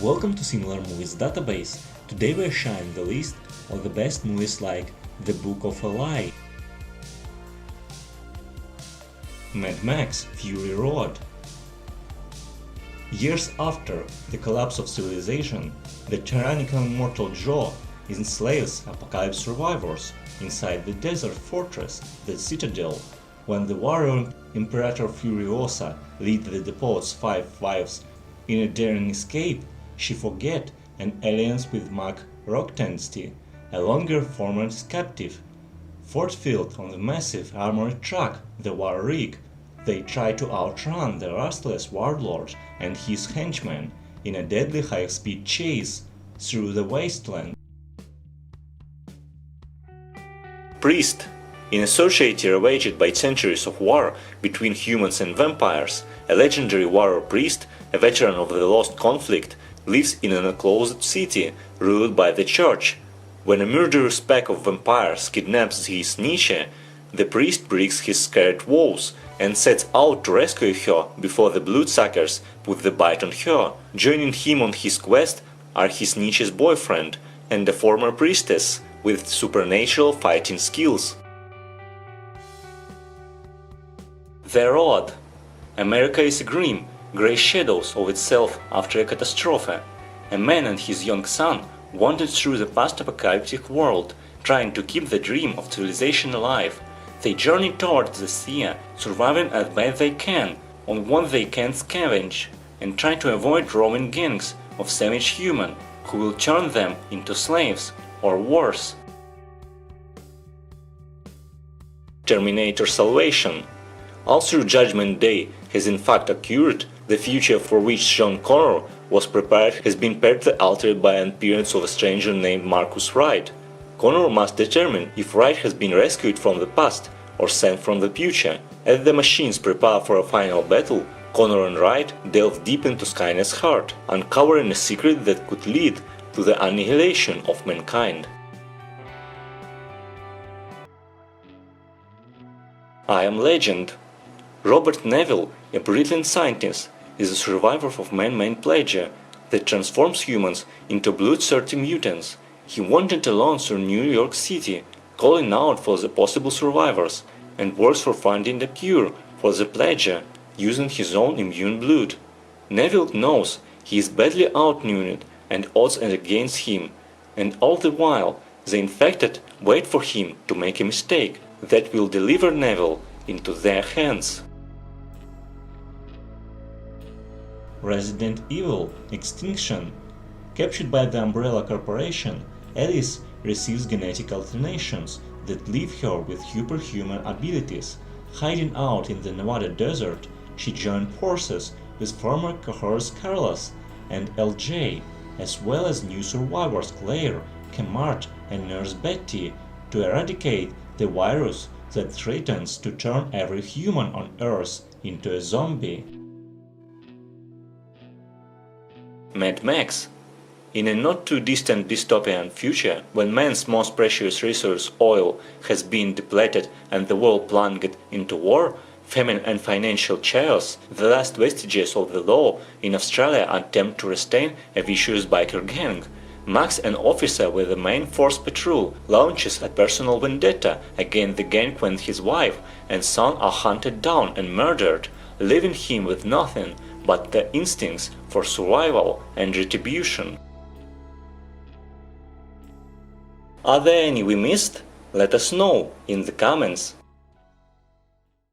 Welcome to Similar Movies Database. Today we're sharing the list of the best movies like The Book of Eli, Mad Max Fury Road. Years after the collapse of civilization, the tyrannical immortal Joe enslaves apocalypse survivors inside the desert fortress, the Citadel. When the warrior Imperator Furiosa leads the depot's 5 wives in a daring escape, she forgets and alliance with Mac Rocktansty, a longer former captive. Fort-filled on the massive armored truck, the War Rig, they try to outrun the restless warlord and his henchmen in a deadly high-speed chase through the wasteland. Priest. In a society ravaged by centuries of war between humans and vampires, a legendary warrior priest, a veteran of the lost conflict, lives in an enclosed city ruled by the church. When a murderous pack of vampires kidnaps his niche, the priest breaks his scared vows and sets out to rescue her before the bloodsuckers put the bite on her. Joining him on his quest are his niche's boyfriend and a former priestess with supernatural fighting skills. The Road. America is a grim, grey shadows of itself after a catastrophe. A man and his young son wandered through the post-apocalyptic world, trying to keep the dream of civilization alive. They journey towards the sea, surviving as best they can on what they can scavenge, and try to avoid roaming gangs of savage humans who will turn them into slaves or worse. Terminator Salvation. All through Judgment Day has in fact occurred, the future for which John Connor was prepared has been partly altered by an appearance of a stranger named Marcus Wright. Connor must determine if Wright has been rescued from the past or sent from the future. As the machines prepare for a final battle, Connor and Wright delve deep into Skynet's heart, uncovering a secret that could lead to the annihilation of mankind. I Am Legend. Robert Neville, a brilliant scientist, is a survivor of man-made plague that transforms humans into bloodthirsty mutants. He wandered alone through New York City, calling out for the possible survivors, and works for finding a cure for the plague using his own immune blood. Neville knows he is badly outnumbered and odds are against him, and all the while the infected wait for him to make a mistake that will deliver Neville into their hands. Resident Evil Extinction. Captured by the Umbrella Corporation, Alice receives genetic alterations that leave her with superhuman abilities. Hiding out in the Nevada desert, she joined forces with former cohorts Carlos and LJ, as well as new survivors Claire, Kmart and Nurse Betty, to eradicate the virus that threatens to turn every human on Earth into a zombie. Mad Max. In a not-too-distant dystopian future, when man's most precious resource, oil, has been depleted and the world plunged into war, famine and financial chaos, the last vestiges of the law in Australia attempt to restrain a vicious biker gang. Max, an officer with the main force patrol, launches a personal vendetta against the gang when his wife and son are hunted down and murdered, leaving him with nothing but the instincts for survival and retribution. Are there any we missed? Let us know in the comments.